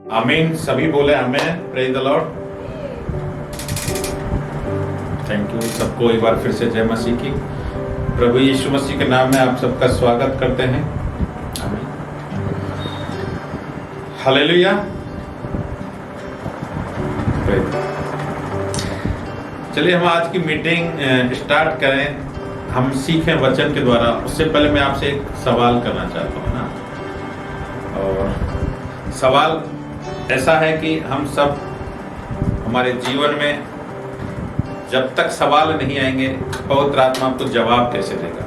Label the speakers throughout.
Speaker 1: आमीन। सभी बोले आमीन। Praise the Lord. Thank you सबको एक बार फिर से जय मसीह की। प्रभु यीशु मसीह के नाम में आप सबका स्वागत करते हैं। आमीन। हालेलुया। चलिए हम आज की मीटिंग स्टार्ट करें। हम सीखें वचन के द्वारा। उससे पहले मैं आपसे एक सवाल करना चाहता हूँ ना। और सवाल ऐसा है कि हम सब हमारे जीवन में जब तक सवाल नहीं आएंगे पवित्र आत्मा आपको जवाब कैसे देगा।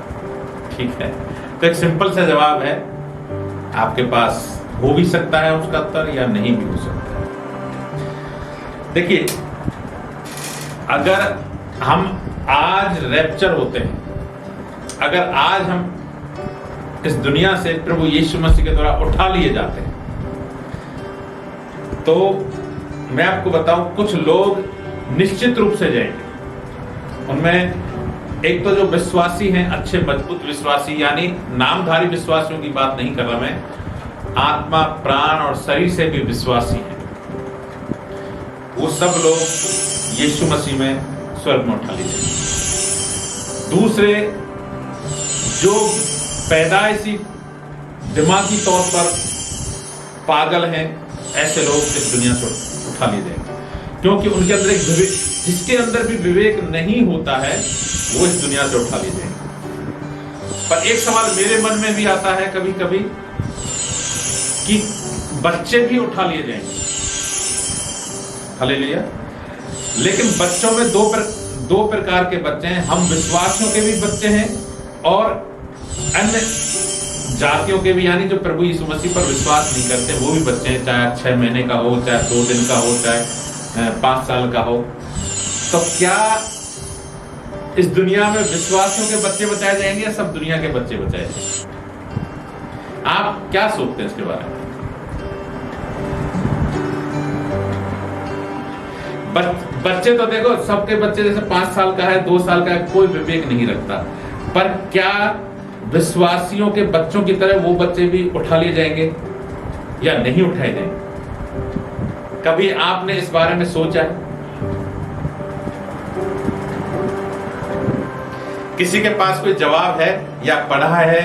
Speaker 1: ठीक है, तो एक सिंपल सा जवाब है, आपके पास हो भी सकता है उसका उत्तर या नहीं भी हो सकता है। देखिए, अगर हम आज रैप्चर होते हैं, अगर आज हम इस दुनिया से प्रभु यीशु मसीह के द्वारा उठा लिए जाते हैं, तो मैं आपको बताऊं कुछ लोग निश्चित रूप से जाएंगे। उनमें एक तो जो विश्वासी हैं, अच्छे मजबूत विश्वासी, यानी नामधारी विश्वासियों की बात नहीं कर रहा मैं, आत्मा प्राण और शरीर से भी विश्वासी हैं, वो सब लोग यीशु मसीह में स्वर्ग में उठा लिए जाएंगे। दूसरे जो पैदाइशी दिमागी तौर पर पागल हैं, ऐसे लोग इस दुनिया से उठा लिए जाएंगे, क्योंकि उनके अंदर एक विवेक, जिसके अंदर भी विवेक नहीं होता है, वो इस दुनिया से उठा लिए जाएंगे। पर एक सवाल मेरे मन में भी आता है कभी कभी कि बच्चे भी उठा लिए जाएंगे। हालेलुया। लेकिन बच्चों में दो प्रकार के बच्चे हैं। हम विश्वासियों के भी बच्चे हैं और अन्य जातियों के भी, यानी जो प्रभु यीशु मसीह पर विश्वास नहीं करते वो भी बच्चे हैं, चाहे 6 महीने का हो, चाहे 2 दिन का हो, चाहे 5 साल का हो। तो क्या इस दुनिया में विश्वासियों के बच्चे बचाए जाएंगे या सब दुनिया के बच्चे बचाए जाएंगे? आप क्या सोचते हैं इसके बारे में? बच्चे तो देखो, सबके बच्चे जैसे 5 साल का है, 2 साल का है, कोई विवेक नहीं रखता। पर क्या विश्वासियों के बच्चों की तरह वो बच्चे भी उठा लिए जाएंगे या नहीं उठाए जाएंगे? कभी आपने इस बारे में सोचा है? किसी के पास कोई जवाब है या पढ़ा है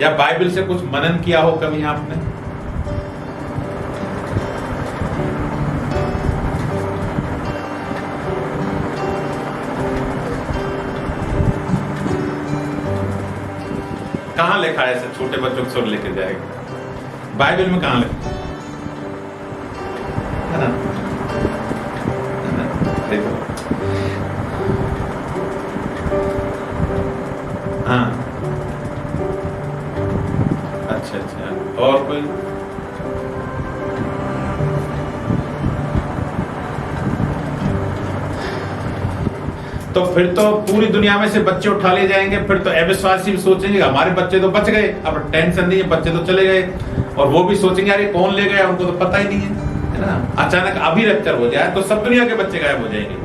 Speaker 1: या बाइबल से कुछ मनन किया हो कभी आपने? कहां लिखा है ऐसे छोटे बच्चों को स्वर्ग लेके जाएगा? बाइबल में कहां लिखा है ना? देखो, हाँ, अच्छा, और कोई? तो फिर तो पूरी दुनिया में से बच्चे उठा लिए जाएंगे। फिर तो अविश्वासी भी सोचेंगे हमारे बच्चे तो बच गए, अब टेंशन नहीं है, बच्चे तो चले गए। और वो भी सोचेंगे अरे कौन ले गया, उनको तो पता ही नहीं है ना। अचानक अभी रैप्चर हो जाए तो सब दुनिया के बच्चे गायब हो जाएंगे।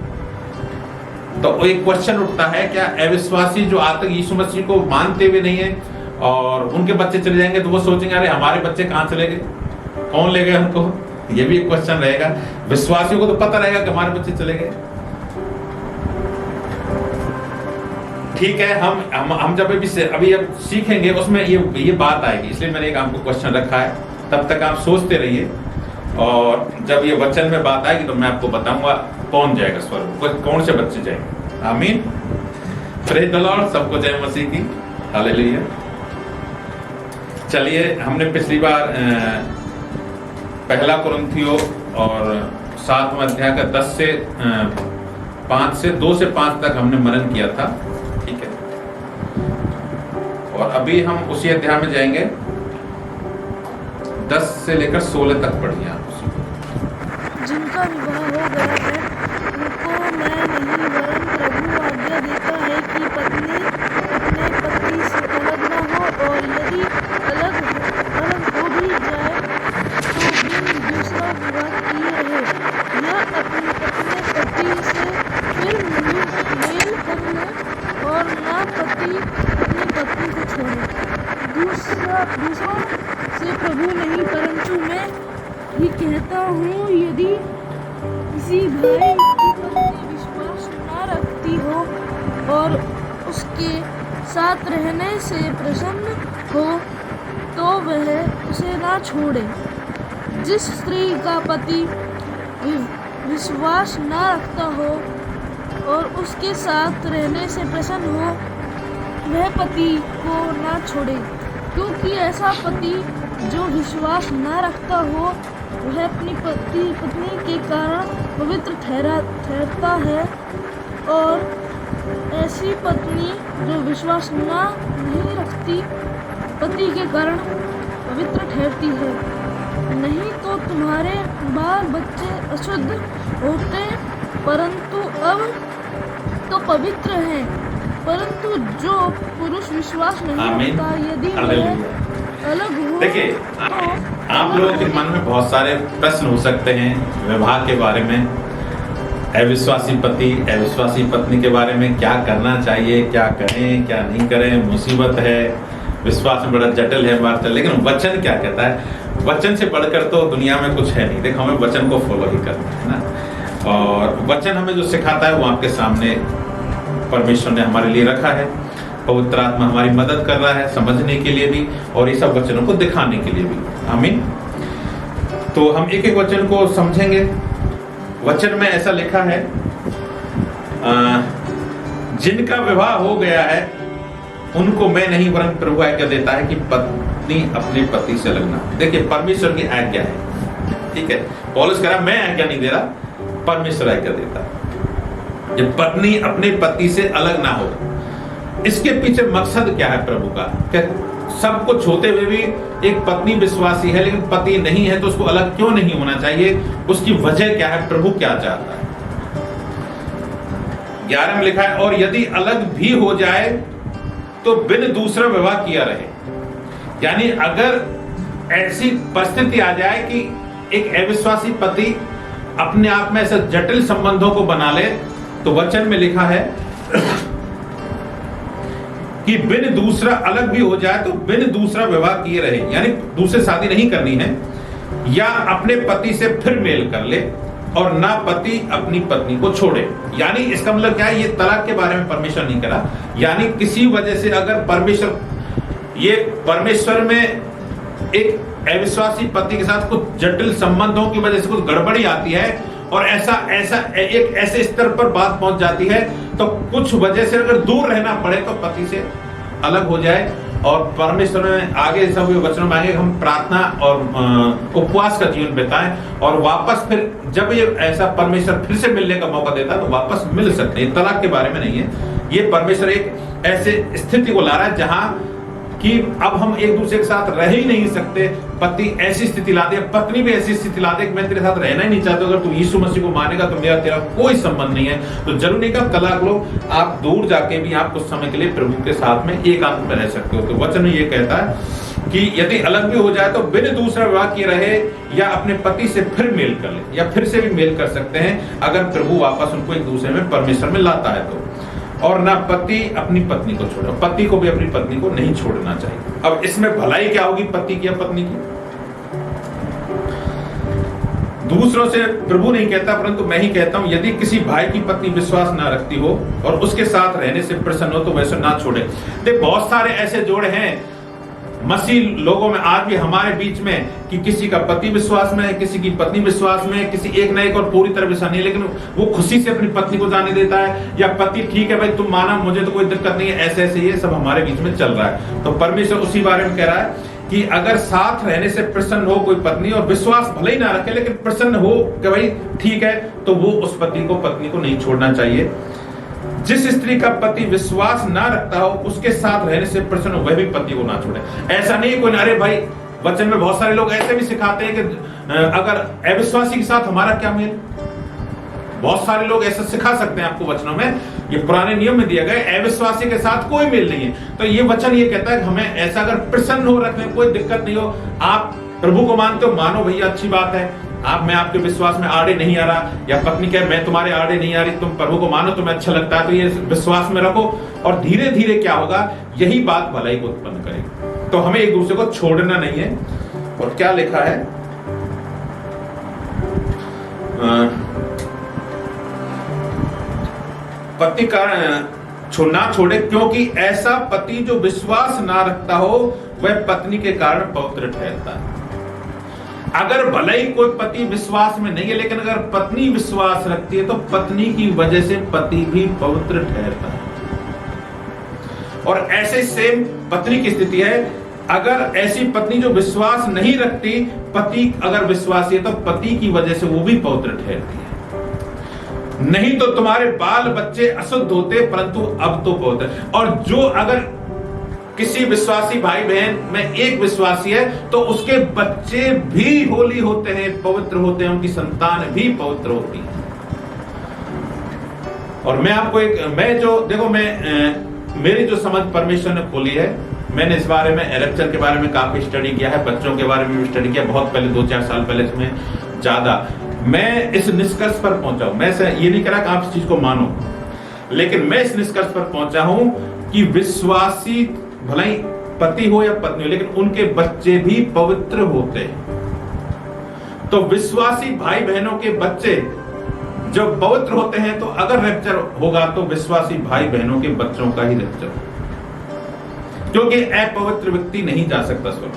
Speaker 1: तो एक क्वेश्चन उठता है, क्या अविश्वासी जो आज तक यीशु मसीह को मानते हुए नहीं है और उनके बच्चे चले जाएंगे तो वो सोचेंगे अरे हमारे बच्चे कहां चले गए, कौन ले गए उनको? ये भी एक क्वेश्चन रहेगा। विश्वासियों को तो पता रहेगा कि हमारे बच्चे चले गए। ठीक है, हम जब अभी अब सीखेंगे उसमें ये बात आएगी, इसलिए मैंने एक आपको क्वेश्चन रखा है। तब तक आप सोचते रहिए और जब ये वचन में बात आएगी तो मैं आपको बताऊंगा कौन जाएगा स्वर्ग, कौन से बच्चे जाएंगे। आमीन। Praise the Lord. सबको जय मसीह की। हालेलुया। चलिए, हमने पिछली बार पहला कुरिन्थियों और 7वां अध्याय का 2 से 5 तक हमने मनन किया था। ठीक है, और अभी हम उसी अध्याय में जाएंगे, 10 से लेकर 16 तक पढ़िए आप।
Speaker 2: जिनका विवाह हो गया है उनको मैं नहीं, वरन प्रभु आज्ञा देता है कि पत्नी अपने पति से अलग न हो, और यदि अलग हो भी जाए तो बिन दूसरा विवाह किए रहे, या अपने पति से फिर मेल कर ले, और ना पति अपनी पत्नी को छोड़े। दूसरों से प्रभु नहीं, परंतु मैं ही कहता हूँ, यदि किसी भाई की पत्नी विश्वास न रखती हो और उसके साथ रहने से प्रसन्न हो तो वह उसे ना छोड़े। जिस स्त्री का पति विश्वास न रखता हो और उसके साथ रहने से प्रसन्न हो वह पति को ना छोड़े, क्योंकि ऐसा पति जो विश्वास न रखता हो वह अपनी पत्नी के कारण पवित्र ठहरता है, और ऐसी पत्नी जो विश्वास नहीं रखती पति के कारण पवित्र ठहरती है। नहीं तो तुम्हारे बाल बच्चे अशुद्ध होते, परंतु अब तो पवित्र हैं। परंतु जो पुरुष विश्वास नहीं रखता, यदि वह अलग हो,
Speaker 1: देखिए, आप लोगों के मन में बहुत सारे प्रश्न हो सकते हैं विवाह के बारे में, अविश्वासी पति अविश्वासी पत्नी के बारे में, क्या करना चाहिए, क्या करें क्या नहीं करें, मुसीबत है, विश्वास में बड़ा जटिल है बात। लेकिन वचन क्या कहता है? वचन से बढ़कर तो दुनिया में कुछ है नहीं। देखो, हमें वचन को फॉलो ही करना है ना, और वचन हमें जो सिखाता है वो आपके सामने परमेश्वर ने हमारे लिए रखा है। पवित्र आत्मा हमारी मदद कर रहा है समझने के लिए भी और ये सब वचनों को दिखाने के लिए भी। आमीन। तो हम एक एक वचन को समझेंगे। वचन में ऐसा लिखा है, जिनका विवाह हो गया है उनको मैं नहीं वरन प्रभु आज्ञा देता है कि पत्नी अपने पति से अलग ना। देखिए, परमेश्वर की आज्ञा है, ठीक है। पौलुस कह रहा मैं आज्ञा नहीं दे रहा, परमेश्वर आज्ञा देता है जब पत्नी अपने पति से अलग ना हो। इसके पीछे मकसद क्या है प्रभु का? क्या सब कुछ होते हुए भी एक पत्नी विश्वासी है लेकिन पति नहीं है, तो उसको अलग क्यों नहीं होना चाहिए? उसकी वजह क्या है? प्रभु क्या चाहता है? 11 में लिखा है, और यदि अलग भी हो जाए तो बिन दूसरा विवाह किया रहे। यानी अगर ऐसी परिस्थिति आ जाए कि एक अविश्वासी पति अपने आप में ऐसे जटिल संबंधों को बना ले, तो वचन में लिखा है कि बिन दूसरा अलग भी हो जाए तो बिन दूसरा विवाह किए रहे, यानी दूसरे शादी नहीं करनी है, या अपने पति से फिर मेल कर ले, और ना पति अपनी पत्नी को छोड़े। यानी इसका मतलब क्या है? ये तलाक के बारे में परमेश्वर नहीं करा। यानी किसी वजह से अगर परमेश्वर में एक अविश्वासी पति के साथ कुछ जटिल संबंधों की वजह से कुछ गड़बड़ी आती है और ऐसे स्तर पर बात पहुंच जाती है, तो कुछ वजह से अगर दूर रहना पड़े तो पति से अलग हो जाए। और परमेश्वर में आगे सब वचनों में आगे हम प्रार्थना और उपवास का जीवन बिताएं, और वापस फिर जब ये ऐसा परमेश्वर फिर से मिलने का मौका देता है तो वापस मिल सकते हैं। तलाक के बारे में नहीं है, ये परमेश्वर एक ऐसे स्थिति को ला रहा है जहां कि अब हम एक दूसरे के साथ रह ही नहीं सकते। पति ऐसी स्थिति ला दे, पत्नी भी ऐसी स्थिति ला दे कि मैं तेरे साथ रहना ही नहीं चाहता, अगर तू यीशु मसीह को मानेगा तो मेरा तेरा कोई संबंध नहीं है। तो जरूरी नहीं कि तलाक लो, आप दूर जाके भी आप कुछ समय के लिए प्रभु के साथ में एकांत में रह सकते हो। तो वचन ये कहता है कि यदि अलग भी हो जाए तो बिन दूसरा विवाह किए रहे, या अपने पति से फिर मेल कर ले, या फिर से भी मेल कर सकते हैं अगर प्रभु वापस उनको एक दूसरे में परमेश्वर में लाता है तो। और ना पति अपनी पत्नी को छोड़े, पति को भी अपनी पत्नी को नहीं छोड़ना चाहिए। अब इसमें भलाई क्या होगी पति की या पत्नी की? दूसरों से प्रभु नहीं कहता, परंतु मैं ही कहता हूं, यदि किसी भाई की पत्नी विश्वास ना रखती हो और उसके साथ रहने से प्रसन्न हो तो वैसे ना छोड़े। देख, बहुत सारे ऐसे जोड़े हैं मसीह लोगों में आज भी हमारे बीच में कि किसी का पति विश्वास में है, किसी की पत्नी विश्वास में है, किसी एक ना एक और पूरी तरह विश्वास नहीं है, लेकिन वो खुशी से अपनी पत्नी को जाने देता है, या पति ठीक है भाई तुम माना, मुझे तो कोई दिक्कत नहीं है, ऐसे ऐसे ये सब हमारे बीच में चल रहा है। तो परमेश्वर उसी बारे में कह रहा है कि अगर साथ रहने से प्रसन्न हो कोई पत्नी, और विश्वास भले ही ना रखे लेकिन प्रसन्न हो कि भाई ठीक है, तो वो उस पति को पत्नी को नहीं छोड़ना चाहिए। जिस स्त्री का पति विश्वास ना रखता हो उसके साथ रहने से प्रसन्न हो, वह भी पति को ना छोड़े। ऐसा नहीं कोई, अरे भाई वचन में बहुत सारे लोग ऐसे भी सिखाते हैं कि अगर अविश्वासी के साथ हमारा क्या मेल। बहुत सारे लोग ऐसा सिखा सकते हैं आपको वचनों में, ये पुराने नियम में दिया गया, अविश्वासी के साथ कोई मेल नहीं है। तो ये वचन ये कहता है कि हमें ऐसा अगर प्रसन्न हो रखने कोई दिक्कत नहीं हो, आप प्रभु को मानते हो मानो भैया, अच्छी बात है। आप मैं आपके विश्वास में आड़े नहीं आ रहा, या पत्नी कहे मैं तुम्हारे आड़े नहीं आ रही, तुम प्रभु को मानो, तुम्हें अच्छा लगता है, तो ये विश्वास में रखो, और धीरे धीरे क्या होगा, यही बात भलाई को उत्पन्न करेगी। तो हमें एक दूसरे को छोड़ना नहीं है। और क्या लिखा है पति का ना छोड़े, क्योंकि ऐसा पति जो विश्वास ना रखता हो वह पत्नी के कारण पवित्र ठहरता है। अगर भले ही कोई पति विश्वास में नहीं है, लेकिन अगर पत्नी विश्वास रखती है तो पत्नी की वजह से पति भी पवित्र ठहरता है। और ऐसे सेम पत्नी की स्थिति है। अगर ऐसी पत्नी जो विश्वास नहीं रखती, पति अगर विश्वासी है तो पति की वजह से वो भी पवित्र ठहरती है। नहीं तो तुम्हारे बाल बच्चे अशुद्ध होते, परंतु अब तो पवित्र। और जो अगर किसी विश्वासी भाई बहन में एक विश्वासी है तो उसके बच्चे भी होली होते हैं, पवित्र होते हैं, उनकी संतान भी पवित्र होती है। और मैं आपको मेरी जो समझ परमेश्वर ने खोली है, मैंने इस बारे में रैप्चर के बारे में काफी स्टडी किया है, बच्चों के बारे में भी स्टडी किया, बहुत पहले 2-4 साल पहले इसमें ज्यादा। मैं इस निष्कर्ष पर पहुंचा हूं, मैं ये नहीं कह रहा कि आप इस चीज को मानो, लेकिन मैं इस निष्कर्ष पर पहुंचा हूं कि विश्वासी भले ही पति हो या पत्नी हो, लेकिन उनके बच्चे भी पवित्र होते हैं। तो विश्वासी भाई बहनों के बच्चे जब पवित्र होते हैं, तो अगर रैप्चर होगा तो विश्वासी भाई बहनों के बच्चों का ही रैप्चर होगा, क्योंकि अपवित्र व्यक्ति नहीं जा सकता स्वर्ग।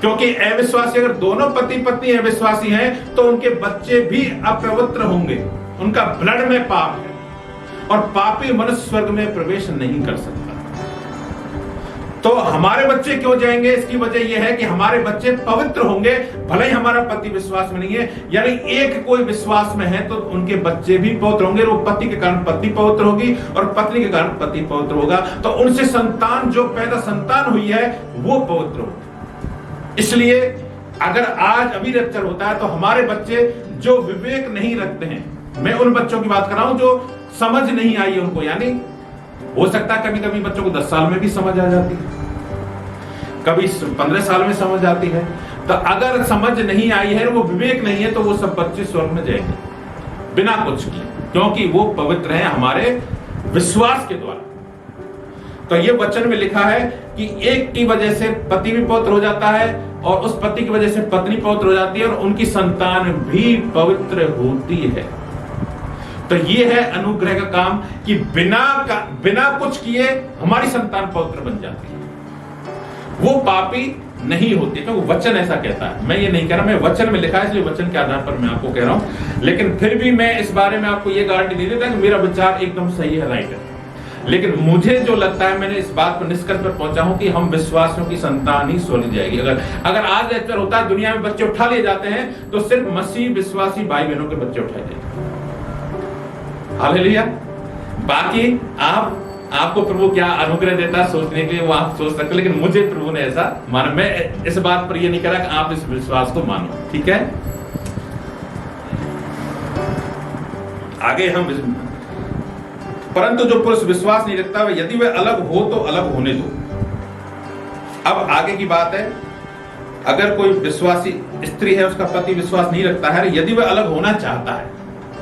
Speaker 1: क्योंकि अविश्वासी, अगर दोनों पति पत्नी अविश्वासी हैं तो उनके बच्चे भी अपवित्र होंगे, उनका ब्लड में पाप है, और पापी मनुष्य स्वर्ग में प्रवेश नहीं कर सकता। तो हमारे बच्चे क्यों जाएंगे? इसकी वजह यह है कि हमारे बच्चे पवित्र होंगे, भले ही हमारा पति विश्वास में नहीं है। यानी एक कोई विश्वास में है तो उनके बच्चे भी पवित्र होंगे, वो पति के कारण पत्नी पवित्र होगी और पत्नी के कारण पति पवित्र होगा, तो उनसे संतान, जो पैदा संतान हुई है, वो पवित्र होगी। इसलिए अगर आज अभी रैप्चर होता है तो हमारे बच्चे जो विवेक नहीं रखते हैं, मैं उन बच्चों की बात कर रहा हूं जो समझ नहीं आई है उनको, यानी हो सकता है कभी कभी बच्चों को 10 साल में भी समझ आ जाती है, कभी 15 साल में समझ आती है। तो अगर समझ नहीं आई है, वो विवेक नहीं है, तो वो सब बच्चे स्वर्ग में जाएंगे बिना कुछ किए, क्योंकि वो पवित्र हैं हमारे विश्वास के द्वारा। तो ये वचन में लिखा है कि एक की वजह से पति भी पवित्र हो जाता है और उस पति की वजह से पत्नी पवित्र हो जाती है और उनकी संतान भी पवित्र होती है। तो ये है अनुग्रह का काम कि बिना कुछ किए हमारी संतान पवित्र बन जाती है, वो पापी नहीं होती, क्योंकि वचन ऐसा कहता है। मैं ये नहीं कह रहा, मैं वचन में लिखा है इसलिए वचन के आधार पर मैं आपको कह रहा हूं। लेकिन फिर भी मैं इस बारे में आपको ये गारंटी नहीं देता कि मेरा विचार एकदम सही है, राइट है। लेकिन मुझे जो लगता है, मैंने इस बात पर निष्कर्ष पर पहुंचा हूं कि हम विश्वासियों की संतान ही स्वर्ग जाएगी। अगर आज रैप्चर होता है, दुनिया में बच्चे उठा लिए जाते हैं, तो सिर्फ मसीह विश्वासी भाई बहनों के बच्चे उठाए जाएंगे। हालेलुया। बाकी आपको प्रभु क्या अनुग्रह देता है सोचने के लिए, वो आप सोच सकते, लेकिन मुझे प्रभु ने ऐसा माना। मैं इस बात पर ये नहीं कह रहा कि आप इस विश्वास को मानो, ठीक है। आगे हम, परंतु जो पुरुष विश्वास नहीं रखता, यदि वह अलग हो तो अलग होने दो। अब आगे की बात है, अगर कोई विश्वासी स्त्री है, उसका पति विश्वास नहीं रखता है, यदि वह अलग होना चाहता है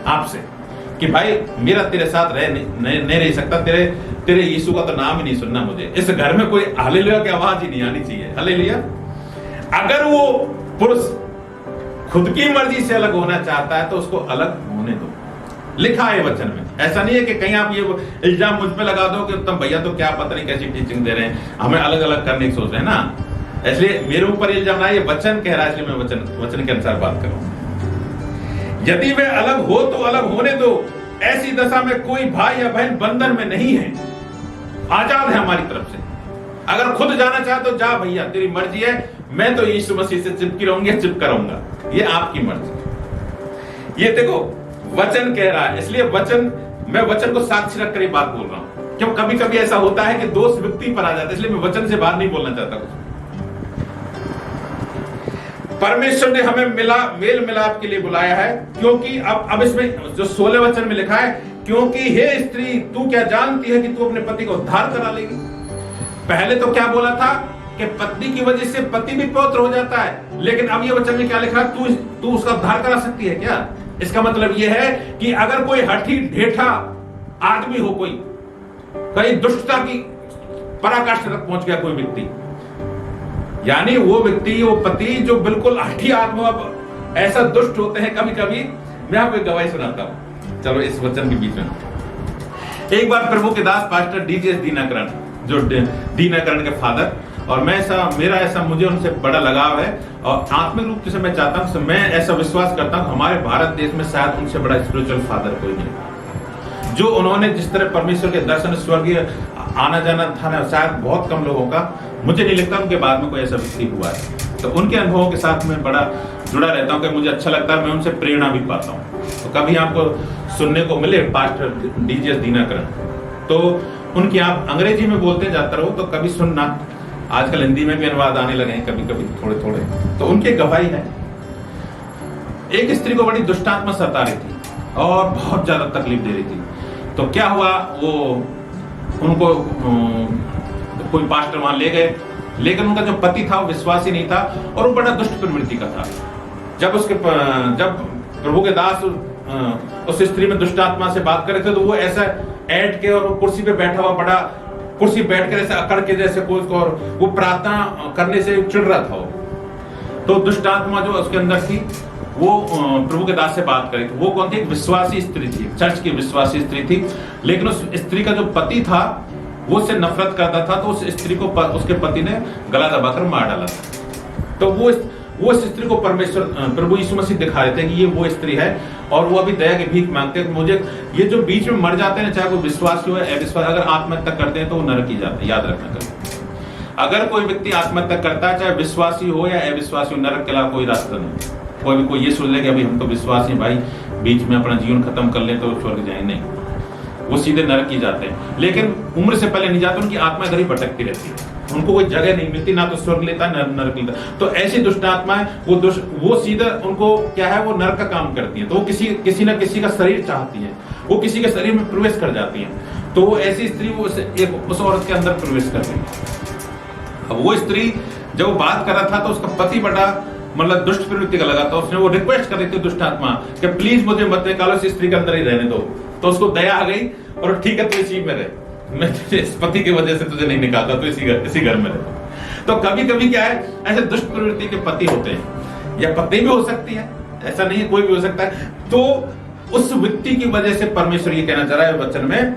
Speaker 1: आपसे कि भाई मेरा तेरे साथ नहीं रह सकता, तेरे यीशु का तो नाम ही नहीं सुनना मुझे, इस घर में कोई हालेलुया की आवाज ही नहीं आनी चाहिए, हालेलुया। अगर वो पुरुष खुद की मर्जी से अलग होना चाहता है तो उसको अलग होने दो। लिखा है वचन में, ऐसा नहीं है कि कहीं आप ये इल्जाम मुझ पे लगा दो कि तुम भैया तो क्या पता नहीं कैसी टीचिंग दे रहे हैं, हमें अलग अलग करने की सोच रहे हैं ना। इसलिए मेरे ऊपर इल्जाम ना, ये वचन कह रहा है, इसलिए मैं वचन के अनुसार बात करूं। यदि वे अलग हो तो अलग होने दो। ऐसी दशा में कोई भाई या बहन बंधन में नहीं है, आजाद है हमारी तरफ से। अगर खुद जाना चाहे तो जा भैया, तेरी मर्जी है, मैं तो यीशु मसीह से चिपकी रहूंगी, चिपका रहूंगा, ये आपकी मर्जी। ये देखो वचन कह रहा है, इसलिए मैं वचन को साक्षी रखकर ये बात बोल रहा हूं। क्यों कभी कभी ऐसा होता है कि दोष व्यक्ति पर आ जाता है, इसलिए मैं वचन से बाहर नहीं बोलना चाहता कुछ। परमेश्वर ने हमें मेल मिलाप के लिए बुलाया है, क्योंकि अब इसमें जो 16 वचन में लिखा है, क्योंकि हे स्त्री तू क्या जानती है कि तू अपने पति को उद्धार करा लेगी। पहले तो क्या बोला था कि पत्नी की वजह से पति भी पवित्र हो जाता है, लेकिन अब ये वचन में क्या लिखा, तू उसका उद्धार करा सकती है क्या। इसका मतलब यह है कि अगर कोई हठी ढेठा आदमी हो, कोई कहीं दुष्टता की पराकाष्ठा तक पहुंच गया कोई व्यक्ति, यानी वो व्यक्ति, वो पति जो बिल्कुल हठी आदमी, ऐसा दुष्ट होते हैं कभी कभी। मैं आपको एक गवाही सुनाता हूं, चलो इस वचन के बीच में। एक बार प्रभु के दास पास्टर डीजे दीनाकरण, जो दीनाकरण के फादर, और मुझे उनसे बड़ा लगाव है, और आत्मिक रूप से मैं चाहता हूं, मैं ऐसा विश्वास करता हूं हमारे भारत देश में शायद उनसे बड़ा स्पिरिचुअल फादर कोई नहीं। जो उन्होंने जिस तरह परमेश्वर के दर्शन, स्वर्गीय आना जाना था ना, शायद बहुत कम लोगों का, मुझे नहीं लगता उनके बाद में कोई ऐसा व्यक्ति हुआ है। तो उनके अनुभवों के साथ मैं बड़ा जुड़ा रहता हूं कि मुझे अच्छा लगता है, मैं उनसे प्रेरणा भी पाता हूं। तो कभी आपको सुनने को मिले पास्टर डीजे दीनाकरण, तो उनकी आप अंग्रेजी में बोलते जाता रहो तो कभी सुनना, आजकल हिंदी में भी अनुवाद आने लगे हैं कभी कभी थोड़े थोड़े। तो उनकी गवाही है, एक स्त्री को बड़ी दुष्टात्मा सता रही थी और बहुत ज्यादा तकलीफ दे रही थी। तो क्या हुआ, वो उनको कोई पास्टर वहां ले गए, लेकिन उनका जो पति था वो विश्वासी नहीं था और वो बड़ा दुष्ट प्रवृत्ति का था। जब प्रभु के दास उस स्त्री में दुष्टात्मा से बात कर रहे थे, तो वो ऐसा ऐठ के और वो कुर्सी पे बैठा हुआ, बड़ा कुर्सी बैठ कर ऐसे अकड़ के जैसे कोई, और वो प्रार्थना करने से चिढ़ रहा था। तो दुष्टात्मा जो उसके अंदर थी वो प्रभु के दास से बात करी थी। वो कौन थी? एक विश्वासी स्त्री थी, चर्च की विश्वासी स्त्री थी, लेकिन उस स्त्री का जो पति था वो उससे नफरत करता था। तो उस स्त्री को उसके पति ने गला दबाकर मार डाला था। तो वो इस स्त्री को परमेश्वर प्रभु यीशु मसीह दिखा रहे थे कि ये वो स्त्री है, और वो अभी दया की भीख मांगते हैं कि मुझे, ये जो बीच में मर जाते हैं, चाहे वो विश्वासी हो या अविश्वासी, अगर आत्महत्या करते हैं तो वो नरक की जाते हैं। याद रखना कभी, अगर कोई व्यक्ति आत्महत्या करता है, चाहे विश्वासी हो या अविश्वासी हो, नरक के अलावा कोई रास्ता नहीं। कोई ये सोच ले कि अभी हम तो विश्वासी भाई, बीच में अपना जीवन खत्म कर ले तो स्वर्ग जाए, नहीं, वो सीधे नरक की जाते हैं। लेकिन उम्र से पहले नहीं जाते, उनकी आत्मा इधर ही भटकती रहती है, उनको कोई जगह नहीं मिलती, ना तो स्वर्ग लेता है ना नरक लेता। तो ऐसी दुष्ट आत्माएं वो सीधा उनको क्या है, वो नरक का काम करती हैं। तो वो किसी ना किसी का शरीर चाहती है, वो किसी के शरीर में प्रवेश कर जाती हैं। तो वो ऐसी स्त्री उस औरत के अंदर प्रवेश कर गई। अब वो स्त्री जब वो बात कर रहा था तो उसका पति बड़ा मतलब दुष्ट प्रवृत्ति का लगा था। उसने वो रिक्वेस्ट कर रही थी दुष्ट आत्मा कि प्लीज मुझे मत निकालो, इस स्त्री के अंदर ही रहने दो। तो उसको दया आ गई, और ठीक है तू इसी में रहे, मैं तुझे इस पति की वजह से तुझे नहीं निकालता, तो इसी घर में रहे। तो कभी कभी क्या है, ऐसे दुष्ट प्रवृत्ति के पति होते हैं, या पत्नी भी हो सकती है, ऐसा नहीं है, कोई भी हो सकता है। तो उस व्यक्ति की वजह से परमेश्वर ये कहना चाह रहा है वचन में,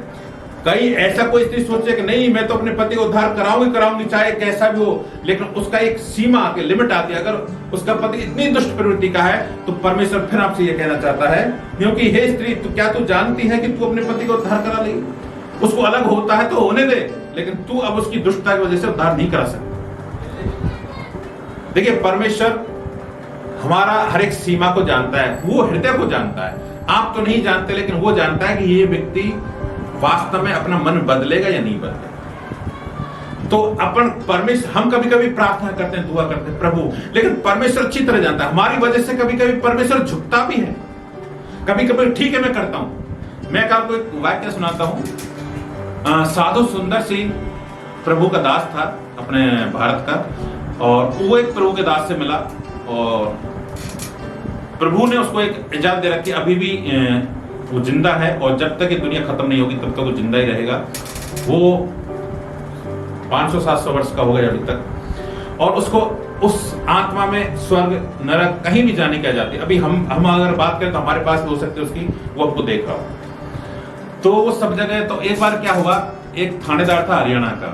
Speaker 1: कहीं ऐसा कोई स्त्री सोचे कि नहीं मैं तो अपने पति को उद्धार कराऊंगी, चाहे कैसा भी हो, लेकिन उसका एक सीमा आके लिमिट आती है। अगर उसका पति इतनी दुष्ट प्रवृत्ति का है तो परमेश्वर फिर आपसे ये कहना चाहता है, क्योंकि हे स्त्री, तो क्या तू जानती है कि तू अपने पति को उद्धार करा लेगी? उसको अलग होता है तो होने दे, लेकिन तू अब उसकी दुष्टता की वजह से उद्धार नहीं करा सकता। देखिए, परमेश्वर हमारा हर एक सीमा को जानता है, वो हृदय को जानता है। आप तो नहीं जानते, लेकिन वो जानता है कि ये व्यक्ति वास्तव में अपना मन बदलेगा या नहीं बदलेगा। तो हम कभी कभी प्रार्थना करते हैं, दुआ करते हैं प्रभु, लेकिन परमेश्वर अच्छी तरह जानता है। हमारी वजह से कभी कभी परमेश्वर झुकता भी है, कभी कभी ठीक है मैं करता हूं। मैं आपको एक वाक्य सुनाता हूं। साधु सुंदर सिंह प्रभु का दास था अपने भारत का, और वो एक प्रभु के दास से मिला, और प्रभु ने उसको एक इजाजत दे रखी, अभी भी वो जिंदा है, और जब तक ये दुनिया खत्म नहीं होगी तब तक वो जिंदा ही रहेगा। वो 500-700 वर्ष का हो गया अभी तक, और उसको उस आत्मा में स्वर्ग नरक कहीं भी जाने की आजादी। अभी हम अगर बात करें तो हमारे पास भी हो सकती है उसकी, वो हमको देख रहा हो। तो वो सब जगह, तो एक बार क्या हुआ, एक थानेदार था हरियाणा का,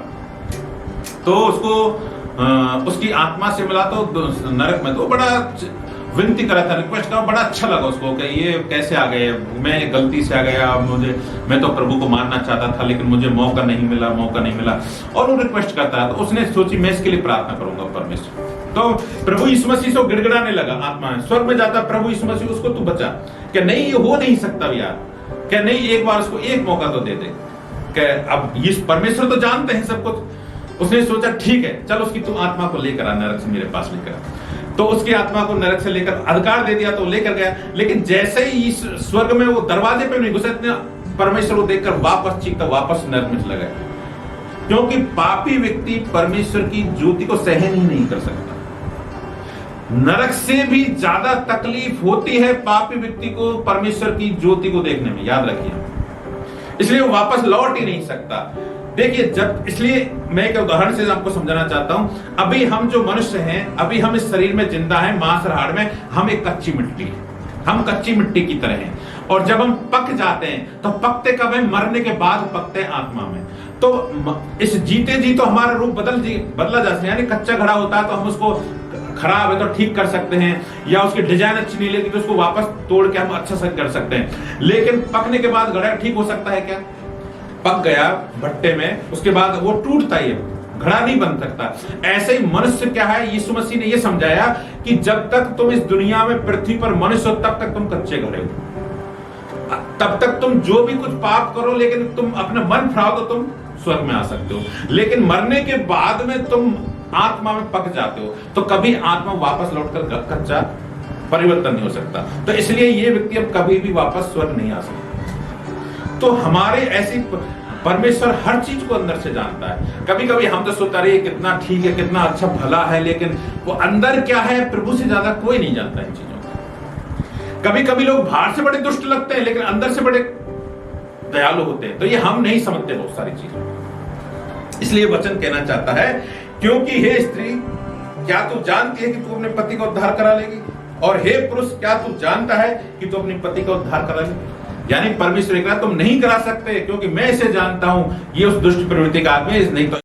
Speaker 1: तो उसको उसकी आत्मा से मिला तो नरक में, तो बड़ा विनती करा था, रिक्वेस्ट करा, बड़ा अच्छा लगा उसको कि ये कैसे आ गए, मैं गलती से आ गया, मैं तो प्रभु को मानना चाहता था लेकिन मुझे मौका नहीं मिला, और वो रिक्वेस्ट करता है। तो उसने सोची मैं इसके लिए प्रार्थना करूंगा परमेश्वर। तो प्रभु यीशु मसीह से गिड़गिड़ाने लगा, आत्मा स्वर्ग में जाता, प्रभु यीशु मसीह उसको तू बचा, कि नहीं ये हो नहीं सकता यार, कि नहीं एक बार उसको एक मौका तो दे दे, कि अब ये परमेश्वर तो जानते हैं सब कुछ। उसने सोचा ठीक है, चल उसकी तू आत्मा को लेकर आ, नरक से मेरे पास लेकर आ। तो उसकी आत्मा को नरक से लेकर अधिकार दे दिया, तो लेकर गया। लेकिन जैसे ही इस स्वर्ग में वो दरवाजे पे नहीं घुसे, परमेश्वर को देखकर वापस चीखता, वापस नरक में चला गया, क्योंकि पापी व्यक्ति परमेश्वर की ज्योति को सहन ही नहीं कर सकता। नरक से भी ज्यादा तकलीफ होती है पापी व्यक्ति को परमेश्वर की ज्योति को देखने में, याद रखिए। इसलिए वो वापस लौट ही नहीं सकता। देखिए, जब, इसलिए मैं एक उदाहरण से आपको समझाना चाहता हूं। अभी हम जो मनुष्य हैं, अभी हम इस शरीर में जिंदा हैं, मांस और हाड़ में, हम एक कच्ची मिट्टी है, हम कच्ची मिट्टी की तरह हैं। और जब हम पक जाते हैं तो पकते कब है? मरने के बाद पकते हैं आत्मा में। तो इस जीते जी तो हमारा रूप बदला जा सकता है। यानी कच्चा घड़ा होता है तो हम उसको, खराब है तो ठीक कर सकते हैं, या उसकी डिजाइन अच्छी नहीं लगी तो उसको वापस तोड़ के हम अच्छा से कर सकते हैं। लेकिन पकने के बाद घड़ा ठीक हो सकता है क्या? पक गया भट्टे में, उसके बाद वो टूटता ही है, घड़ा नहीं बन सकता। ऐसे ही मनुष्य क्या है, यीशु मसीह ने ये समझाया कि जब तक तुम इस दुनिया में पृथ्वी पर मनुष्य हो तब तक तुम कच्चे घड़े हो, तब तक तुम जो भी कुछ पाप करो, लेकिन तुम अपना मन फिराओ तो तुम स्वर्ग में आ सकते हो। लेकिन मरने के बाद में तुम आत्मा में पक जाते हो, तो कभी आत्मा वापस लौटकर कच्चा परिवर्तन नहीं हो सकता। तो इसलिए ये व्यक्ति अब कभी भी वापस स्वर्ग नहीं आ सकता। तो हमारे ऐसी, परमेश्वर हर चीज को अंदर से जानता है। कभी कभी हम तो सोचते रहे कितना ठीक है, कितना अच्छा भला है, लेकिन वो अंदर क्या है प्रभु से ज्यादा कोई नहीं जानता इन चीजों को। कभी कभी लोग बाहर से बड़े दुष्ट लगते हैं लेकिन अंदर से बड़े दयालु होते हैं। तो ये हम नहीं समझते बहुत सारी चीजें। इसलिए वचन कहना चाहता है, क्योंकि हे स्त्री, क्या तू जानती है कि तू अपने पति का उद्धार करा लेगी? और हे पुरुष, क्या तू जानता है कि तू अपने पति का उद्धार करा लेगी? यानी परमेश्वर कह रहा तुम नहीं करा सकते, क्योंकि मैं इसे जानता हूं, ये उस दुष्ट प्रवृत्ति का आदमी नहीं तो